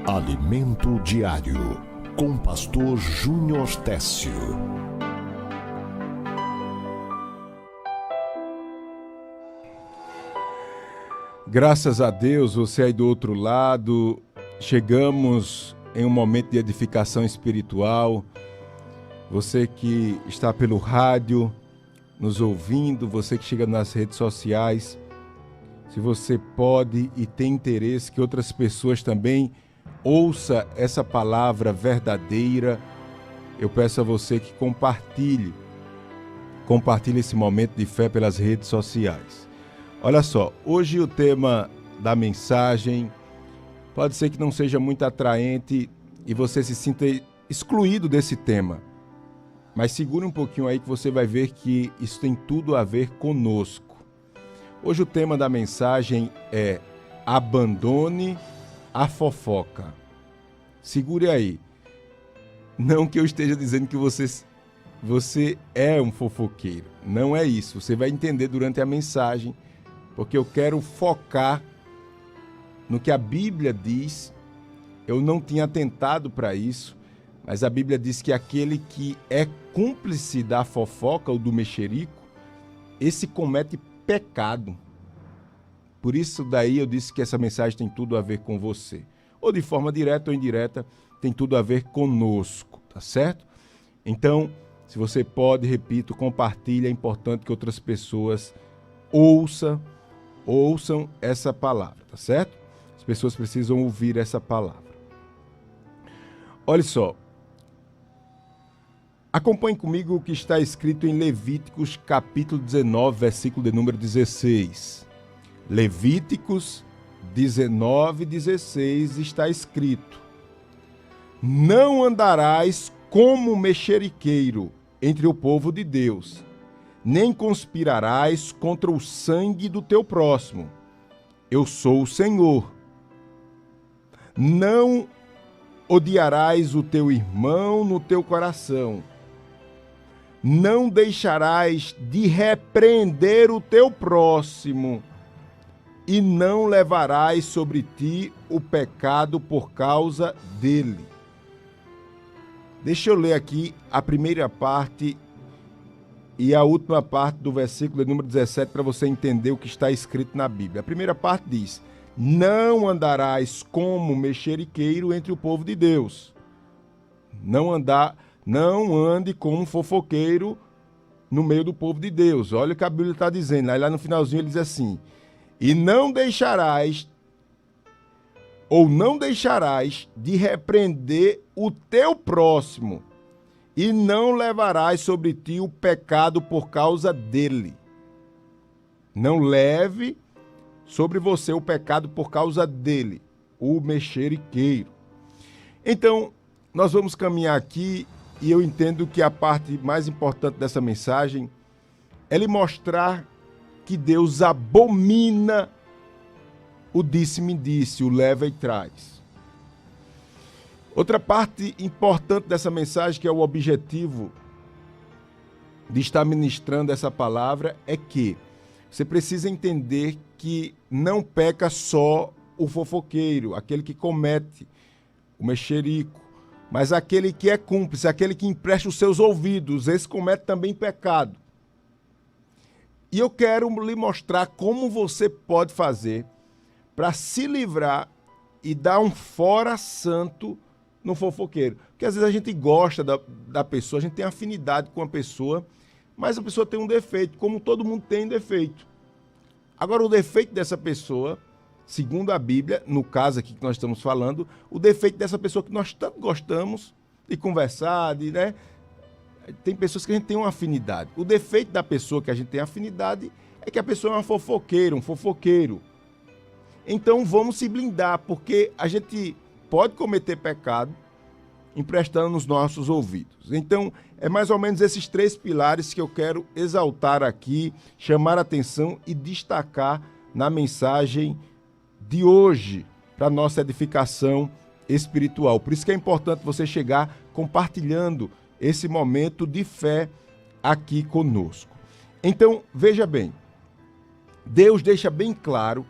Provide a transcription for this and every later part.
Alimento Diário, com Pastor Júnior Técio. Graças a Deus, você aí do outro lado, chegamos em um momento de edificação espiritual. Você que está pelo rádio, nos ouvindo, você que chega nas redes sociais, se você pode e tem interesse que outras pessoas também ouçam essa palavra verdadeira, eu peço a você que compartilhe esse momento de fé pelas redes sociais. Olha só, hoje o tema da mensagem pode ser que não seja muito atraente e você se sinta excluído desse tema. Mas segura um pouquinho aí que você vai ver que isso tem tudo a ver conosco. Hoje o tema da mensagem é abandone a fofoca. Segure aí. Não que eu esteja dizendo que você é um fofoqueiro. Não é isso. Você vai entender durante a mensagem, porque eu quero focar no que a Bíblia diz. Eu não tinha atentado para isso, mas a Bíblia diz que aquele que é cúmplice da fofoca ou do mexerico, esse comete pecado. Por isso daí eu disse que essa mensagem tem tudo a ver com você. Ou de forma direta ou indireta, tem tudo a ver conosco, tá certo? Então, se você pode, repito, compartilhe, é importante que outras pessoas ouçam essa palavra, tá certo? As pessoas precisam ouvir essa palavra. Olha só, acompanhe comigo o que está escrito em Levíticos capítulo 19, versículo de número 16. Levíticos 19, 16 está escrito: não andarás como mexeriqueiro entre o povo de Deus, nem conspirarás contra o sangue do teu próximo. Eu sou o Senhor. Não odiarás o teu irmão no teu coração. Não deixarás de repreender o teu próximo, e não levarás sobre ti o pecado por causa dele. Deixa eu ler aqui a primeira parte e a última parte do versículo de número 17 para você entender o que está escrito na Bíblia. A primeira parte diz: não andarás como mexeriqueiro entre o povo de Deus. Não ande como fofoqueiro no meio do povo de Deus. Olha o que a Bíblia está dizendo. Aí lá no finalzinho ele diz assim: e não deixarás de repreender o teu próximo, e não levarás sobre ti o pecado por causa dele. Não leve sobre você o pecado por causa dele, o mexeriqueiro. Então, nós vamos caminhar aqui, e eu entendo que a parte mais importante dessa mensagem é lhe mostrar que Deus abomina o disse-me-disse, o leva e traz. Outra parte importante dessa mensagem, que é o objetivo de estar ministrando essa palavra, é que você precisa entender que não peca só o fofoqueiro, aquele que comete o mexerico, mas aquele que é cúmplice, aquele que empresta os seus ouvidos, esse comete também pecado. E eu quero lhe mostrar como você pode fazer para se livrar e dar um fora santo no fofoqueiro. Porque às vezes a gente gosta da pessoa, a gente tem afinidade com a pessoa, mas a pessoa tem um defeito, como todo mundo tem defeito. Agora, o defeito dessa pessoa, segundo a Bíblia, no caso aqui que nós estamos falando, o defeito dessa pessoa que nós tanto gostamos de conversar, né? Tem pessoas que a gente tem uma afinidade. O defeito da pessoa que a gente tem afinidade é que a pessoa é uma fofoqueira, um fofoqueiro. Então vamos se blindar, porque a gente pode cometer pecado emprestando nos nossos ouvidos. Então, é mais ou menos esses três pilares que eu quero exaltar aqui, chamar a atenção e destacar na mensagem de hoje, para a nossa edificação espiritual. Por isso que é importante você chegar compartilhando esse momento de fé aqui conosco. Então, veja bem, Deus deixa bem claro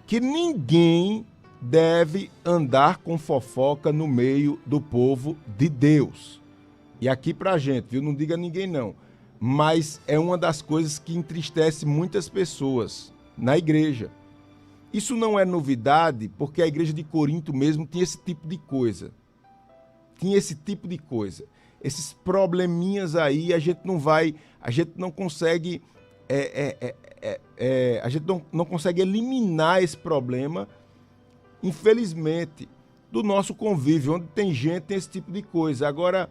que ninguém deve andar com fofoca no meio do povo de Deus. E aqui pra gente, viu? Não diga a ninguém não. Mas é uma das coisas que entristece muitas pessoas na igreja. Isso não é novidade, porque a igreja de Corinto mesmo tinha esse tipo de coisa. Esses probleminhas aí, a gente não consegue não consegue eliminar esse problema, infelizmente, do nosso convívio, onde tem gente, tem esse tipo de coisa. Agora,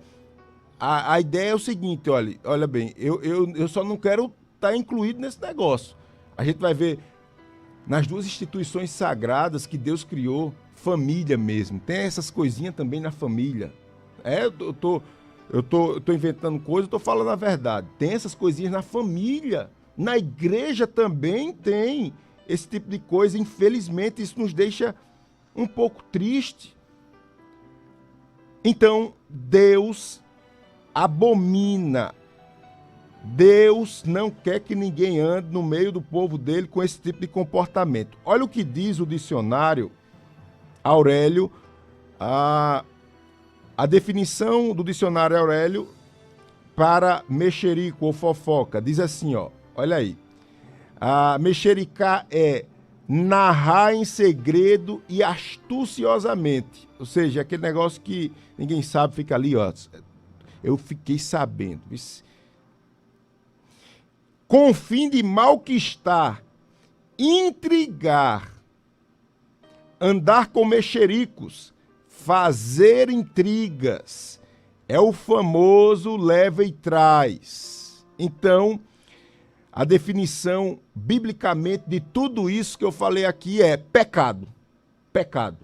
a ideia é o seguinte, olha bem, eu só não quero estar incluído nesse negócio. A gente vai ver nas duas instituições sagradas que Deus criou, família mesmo. Tem essas coisinhas também na família. Eu tô inventando coisa, eu tô falando a verdade. Tem essas coisinhas na família. Na igreja também tem esse tipo de coisa. Infelizmente, isso nos deixa um pouco triste. Então, Deus abomina. Deus não quer que ninguém ande no meio do povo dele com esse tipo de comportamento. Olha o que diz o dicionário Aurélio, a definição do dicionário Aurélio para mexerico ou fofoca. Diz assim, olha aí. Mexericar é narrar em segredo e astuciosamente. Ou seja, aquele negócio que ninguém sabe, fica ali, eu fiquei sabendo. Com o fim de malquistar, intrigar, andar com mexericos, fazer intrigas. É o famoso leva e traz. Então, a definição biblicamente de tudo isso que eu falei aqui é pecado. Pecado.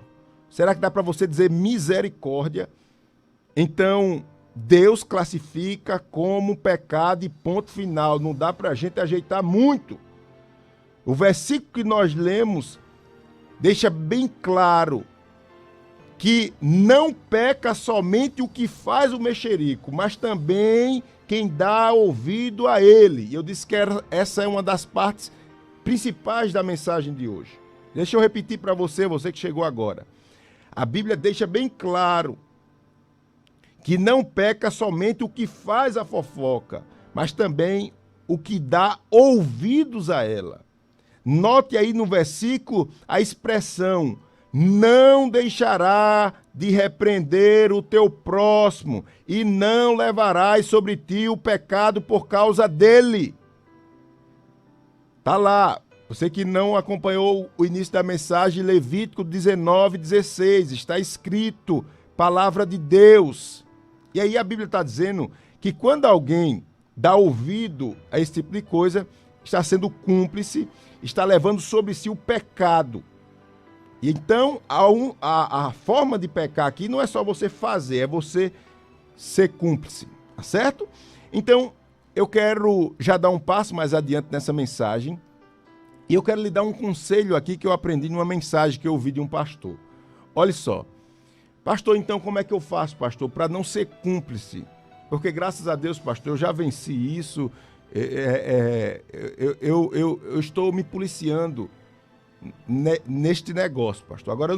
Será que dá para você dizer misericórdia? Então, Deus classifica como pecado e ponto final. Não dá para a gente ajeitar muito. O versículo que nós lemos deixa bem claro que não peca somente o que faz o mexerico, mas também quem dá ouvido a ele. E eu disse que essa é uma das partes principais da mensagem de hoje. Deixa eu repetir para você que chegou agora. A Bíblia deixa bem claro que não peca somente o que faz a fofoca, mas também o que dá ouvidos a ela. Note aí no versículo a expressão: não deixará de repreender o teu próximo e não levarás sobre ti o pecado por causa dele. Tá lá. Você que não acompanhou o início da mensagem, Levítico 19:16, está escrito, palavra de Deus. E aí a Bíblia está dizendo que quando alguém dá ouvido a esse tipo de coisa, está sendo cúmplice, está levando sobre si o pecado. E então, a forma de pecar aqui não é só você fazer, é você ser cúmplice, tá certo? Então, eu quero já dar um passo mais adiante nessa mensagem, e eu quero lhe dar um conselho aqui que eu aprendi numa mensagem que eu ouvi de um pastor. Olha só. Pastor, então como é que eu faço, pastor, para não ser cúmplice? Porque graças a Deus, pastor, eu já venci isso, eu estou me policiando neste negócio, pastor. Agora,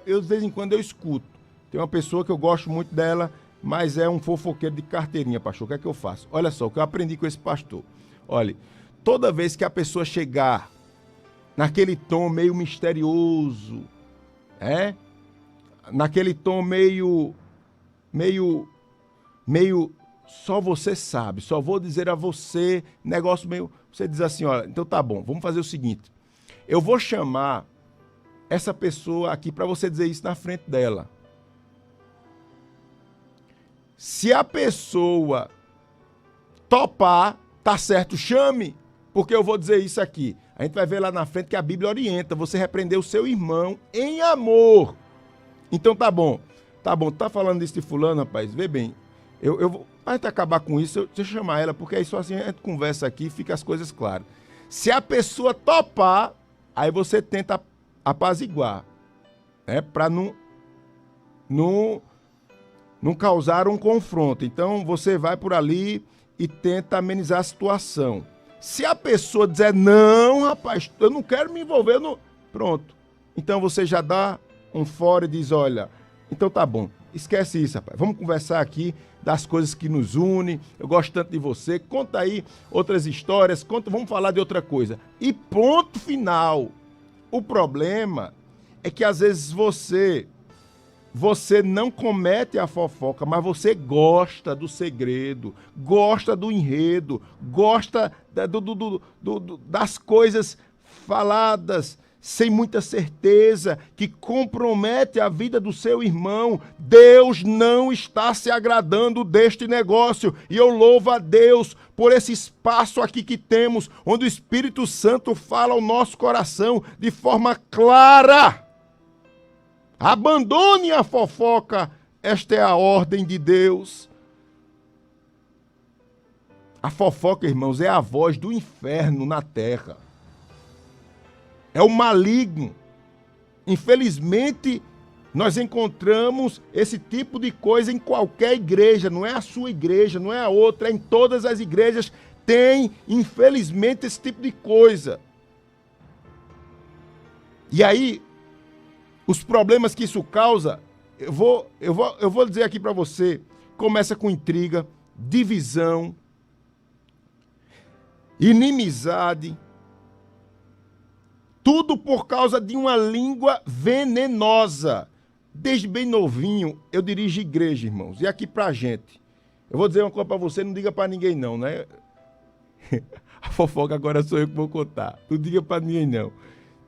eu de vez em quando eu escuto. Tem uma pessoa que eu gosto muito dela, mas é um fofoqueiro de carteirinha, pastor. O que é que eu faço? Olha só, o que eu aprendi com esse pastor. Olha, toda vez que a pessoa chegar naquele tom meio misterioso, naquele tom meio só você sabe, só vou dizer a você, negócio meio, você diz assim, olha, então tá bom, vamos fazer o seguinte, eu vou chamar essa pessoa aqui para você dizer isso na frente dela. Se a pessoa topar, tá certo, chame, porque eu vou dizer isso aqui. A gente vai ver lá na frente que a Bíblia orienta você repreender o seu irmão em amor. Então tá bom, tá falando disso de fulano, rapaz, vê bem, eu vou, a gente acabar com isso, deixa eu chamar ela, porque aí só assim a gente conversa aqui e fica as coisas claras. Se a pessoa topar, aí você tenta apaziguar, para não causar um confronto. Então você vai por ali e tenta amenizar a situação. Se a pessoa dizer, não, rapaz, eu não quero me envolver, pronto. Então você já dá um fora e diz, olha, então tá bom, esquece isso, rapaz. Vamos conversar aqui das coisas que nos unem. Eu gosto tanto de você. Conta aí outras histórias, vamos falar de outra coisa. E ponto final. O problema é que às vezes você não comete a fofoca, mas você gosta do segredo, gosta do enredo, gosta das coisas faladas sem muita certeza, que compromete a vida do seu irmão. Deus não está se agradando deste negócio. E eu louvo a Deus por esse espaço aqui que temos, onde o Espírito Santo fala ao nosso coração de forma clara. Abandone a fofoca, esta é a ordem de Deus. A fofoca, irmãos, é a voz do inferno na terra. É o maligno. Infelizmente, nós encontramos esse tipo de coisa em qualquer igreja. Não é a sua igreja, não é a outra. É em todas as igrejas tem, infelizmente, esse tipo de coisa. E aí, os problemas que isso causa, eu vou dizer aqui para você, começa com intriga, divisão, inimizade, tudo por causa de uma língua venenosa. Desde bem novinho, eu dirijo igreja, irmãos. E aqui pra gente, eu vou dizer uma coisa pra você, não diga pra ninguém não, né? A fofoca agora sou eu que vou contar. Não diga pra ninguém não.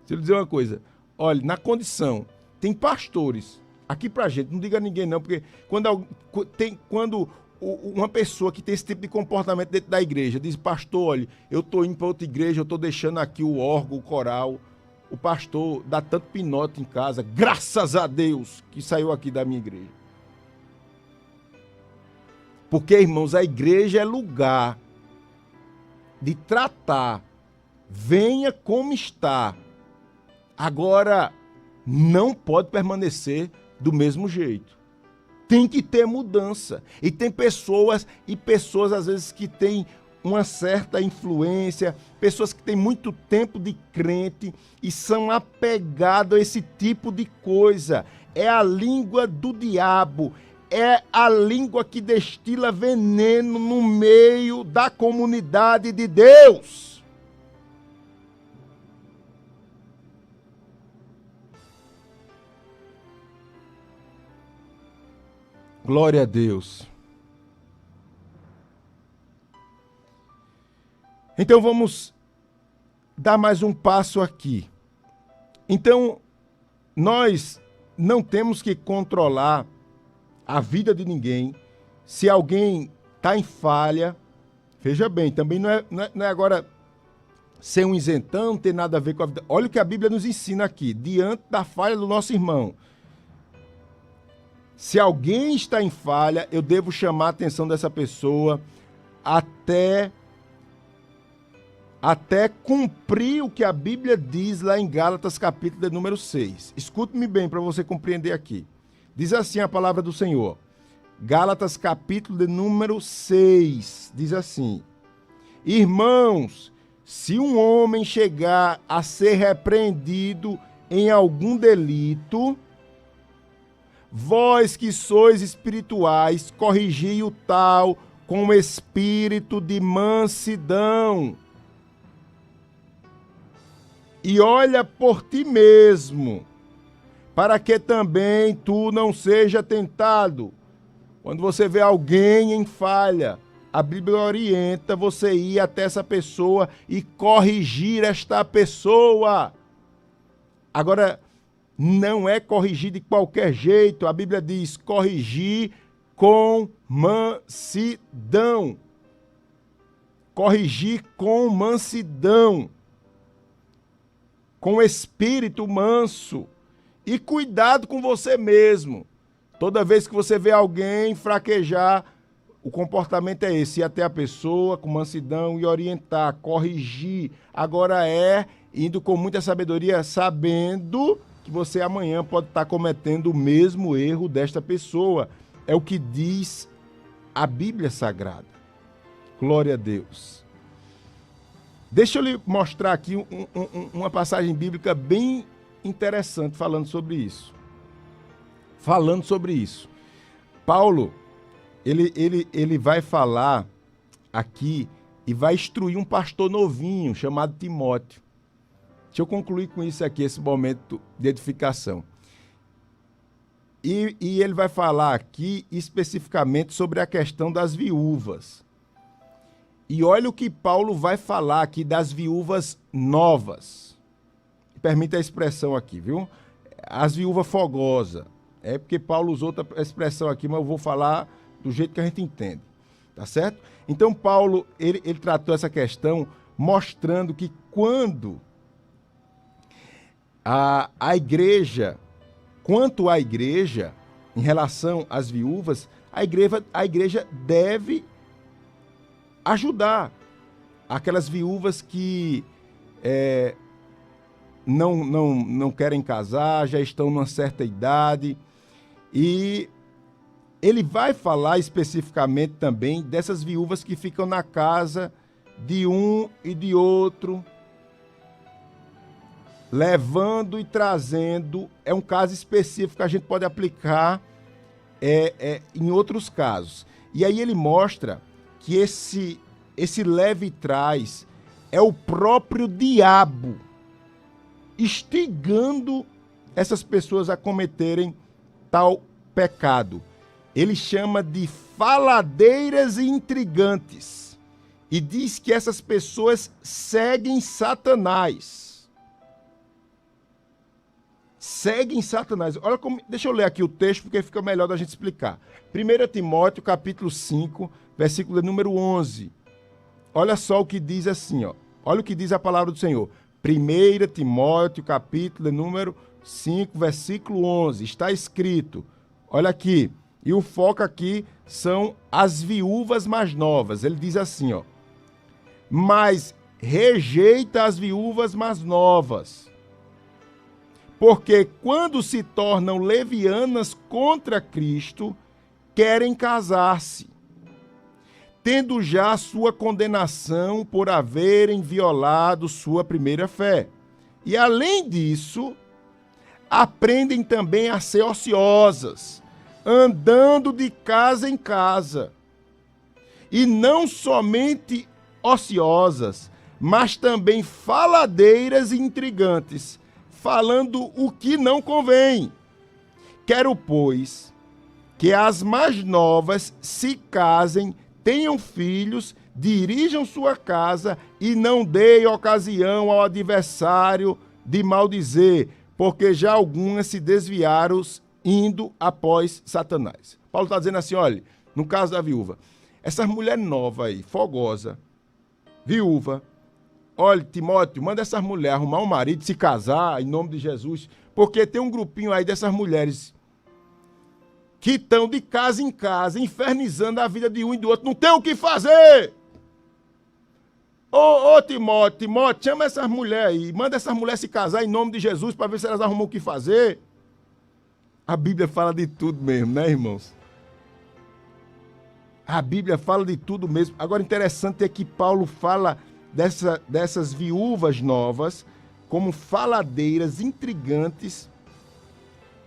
Deixa eu dizer uma coisa. Olha, na condição, tem pastores, aqui pra gente, não diga a ninguém não, porque quando uma pessoa que tem esse tipo de comportamento dentro da igreja diz, pastor, olha, eu tô indo pra outra igreja, eu tô deixando aqui o órgão, o coral, o pastor dá tanto pinote em casa, graças a Deus que saiu aqui da minha igreja. Porque, irmãos, a igreja é lugar de tratar, venha como está. Agora, não pode permanecer do mesmo jeito. Tem que ter mudança. E tem pessoas às vezes que têm uma certa influência, pessoas que têm muito tempo de crente e são apegados a esse tipo de coisa. É a língua do diabo, é a língua que destila veneno no meio da comunidade de Deus. Glória a Deus. Então vamos dar mais um passo aqui. Então, nós não temos que controlar a vida de ninguém. Se alguém está em falha, veja bem, também não é agora ser um isentão, não tem nada a ver com a vida. Olha o que a Bíblia nos ensina aqui, diante da falha do nosso irmão. Se alguém está em falha, eu devo chamar a atenção dessa pessoa até cumprir o que a Bíblia diz lá em Gálatas, capítulo de número 6. Escute-me bem para você compreender aqui. Diz assim a palavra do Senhor. Gálatas, capítulo de número 6. Diz assim: Irmãos, se um homem chegar a ser repreendido em algum delito, vós que sois espirituais, corrigi o tal com espírito de mansidão. E olha por ti mesmo, para que também tu não seja tentado. Quando você vê alguém em falha, a Bíblia orienta você ir até essa pessoa e corrigir esta pessoa. Agora, não é corrigir de qualquer jeito. A Bíblia diz corrigir com mansidão. Corrigir com mansidão. Com espírito manso. E cuidado com você mesmo. Toda vez que você vê alguém fraquejar, o comportamento é esse. Ir até a pessoa com mansidão e orientar, corrigir. Agora indo com muita sabedoria, sabendo que você amanhã pode estar cometendo o mesmo erro desta pessoa. É o que diz a Bíblia Sagrada. Glória a Deus. Deixa eu lhe mostrar aqui uma passagem bíblica bem interessante falando sobre isso. Paulo, ele vai falar aqui e vai instruir um pastor novinho chamado Timóteo. Deixa eu concluir com isso aqui, esse momento de edificação. E ele vai falar aqui especificamente sobre a questão das viúvas. E olha o que Paulo vai falar aqui das viúvas novas. Permita a expressão aqui, viu? As viúvas fogosas. É porque Paulo usou outra expressão aqui, mas eu vou falar do jeito que a gente entende. Tá certo? Então Paulo, ele tratou essa questão mostrando que quando a igreja, quanto à igreja, em relação às viúvas, a igreja deve ajudar aquelas viúvas que não querem casar, já estão numa certa idade. E ele vai falar especificamente também dessas viúvas que ficam na casa de um e de outro, levando e trazendo. É um caso específico que a gente pode aplicar em outros casos. E aí ele mostra que esse leve e traz é o próprio diabo instigando essas pessoas a cometerem tal pecado. Ele chama de faladeiras e intrigantes e diz que essas pessoas seguem Satanás. Seguem Satanás. Olha como, deixa eu ler aqui o texto porque fica melhor da gente explicar. 1 Timóteo, capítulo 5, versículo número 11. Olha só o que diz assim, ó. Olha o que diz a palavra do Senhor. 1 Timóteo, capítulo número 5, versículo 11. Está escrito, olha aqui, e o foco aqui são as viúvas mais novas. Ele diz assim, ó. Mas rejeita as viúvas mais novas, porque quando se tornam levianas contra Cristo, querem casar-se, tendo já sua condenação por haverem violado sua primeira fé. E além disso, aprendem também a ser ociosas, andando de casa em casa. E não somente ociosas, mas também faladeiras e intrigantes, falando o que não convém. Quero, pois, que as mais novas se casem, tenham filhos, dirijam sua casa e não deem ocasião ao adversário de maldizer, porque já algumas se desviaram indo após Satanás. Paulo está dizendo assim, olha, no caso da viúva, essa mulher nova aí, fogosa, viúva, olha, Timóteo, manda essas mulheres arrumar um marido, se casar, em nome de Jesus, porque tem um grupinho aí dessas mulheres que estão de casa em casa, infernizando a vida de um e do outro, não tem o que fazer. Ô Timóteo, chama essas mulheres aí, manda essas mulheres se casar em nome de Jesus para ver se elas arrumam o que fazer. A Bíblia fala de tudo mesmo, né, irmãos? A Bíblia fala de tudo mesmo. Agora, interessante é que Paulo fala dessas viúvas novas como faladeiras, intrigantes,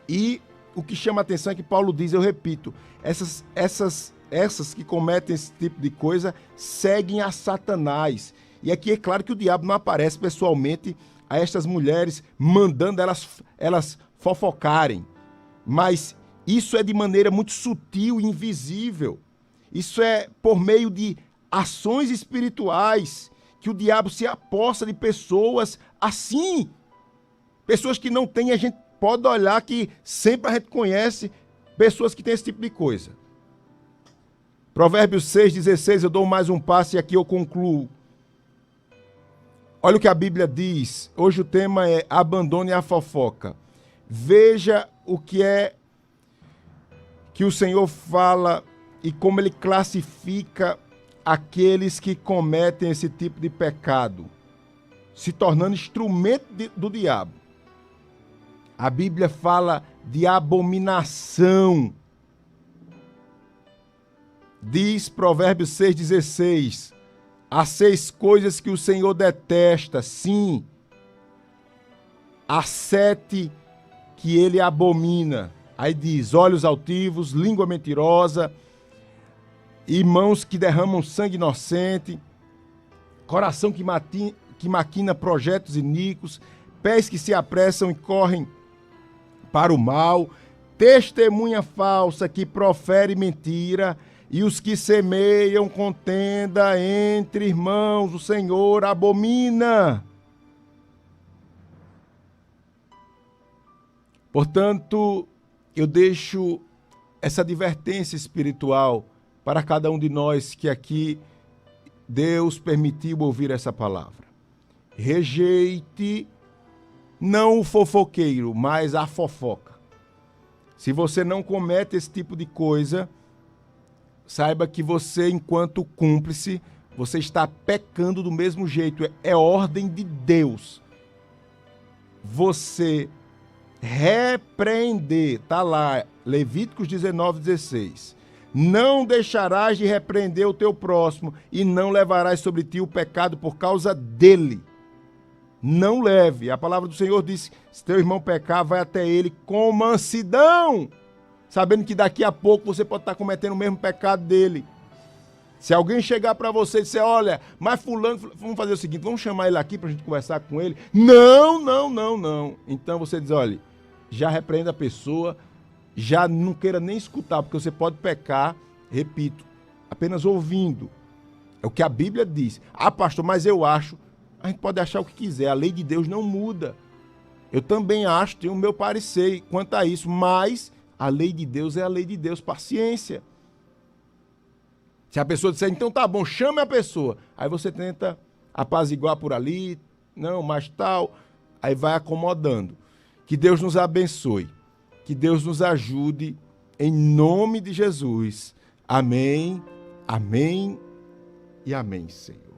e o que chama a atenção é que Paulo diz, eu repito, essas que cometem esse tipo de coisa seguem a Satanás. E aqui é claro que o diabo não aparece pessoalmente a estas mulheres, mandando elas fofocarem. Mas isso é de maneira muito sutil e invisível. Isso é por meio de ações espirituais que o diabo se aposta de pessoas assim. Pessoas que não têm, a gente pode olhar que sempre a gente conhece pessoas que têm esse tipo de coisa. Provérbios 6,16, eu dou mais um passo e aqui eu concluo. Olha o que a Bíblia diz. Hoje o tema é abandone a fofoca. Veja o que é que o Senhor fala e como ele classifica aqueles que cometem esse tipo de pecado, se tornando instrumento do diabo. A Bíblia fala de abominação. Diz Provérbios 6,16, há 6 coisas que o Senhor detesta, sim, Há 7 que ele abomina. Aí diz: olhos altivos, língua mentirosa, e mãos que derramam sangue inocente, coração que maquina projetos iníquos, pés que se apressam e correm para o mal, testemunha falsa que profere mentira, e os que semeiam contenda entre irmãos, o Senhor abomina. Portanto, eu deixo essa advertência espiritual para cada um de nós que aqui Deus permitiu ouvir essa palavra. Rejeite não o fofoqueiro, mas a fofoca. Se você não comete esse tipo de coisa, saiba que você, enquanto cúmplice, você está pecando do mesmo jeito. É ordem de Deus. Você repreender, está lá, Levíticos 19:16. Não deixarás de repreender o teu próximo e não levarás sobre ti o pecado por causa dele. Não leve. A palavra do Senhor diz: se teu irmão pecar, vai até ele com mansidão, sabendo que daqui a pouco você pode estar cometendo o mesmo pecado dele. Se alguém chegar para você e dizer: olha, mas fulano, vamos fazer o seguinte, vamos chamar ele aqui para a gente conversar com ele. Não. Então você diz: olha, já repreenda a pessoa, já não queira nem escutar, porque você pode pecar, repito, apenas ouvindo. É o que a Bíblia diz. Ah, pastor, mas eu acho. A gente pode achar o que quiser, a lei de Deus não muda. Eu também acho, tenho o meu parecer quanto a isso, mas a lei de Deus é a lei de Deus, paciência. Se a pessoa disser: então tá bom, chame a pessoa. Aí você tenta apaziguar por ali, não, mas tal, aí vai acomodando. Que Deus nos abençoe, que Deus nos ajude, em nome de Jesus. Amém, amém e amém, Senhor.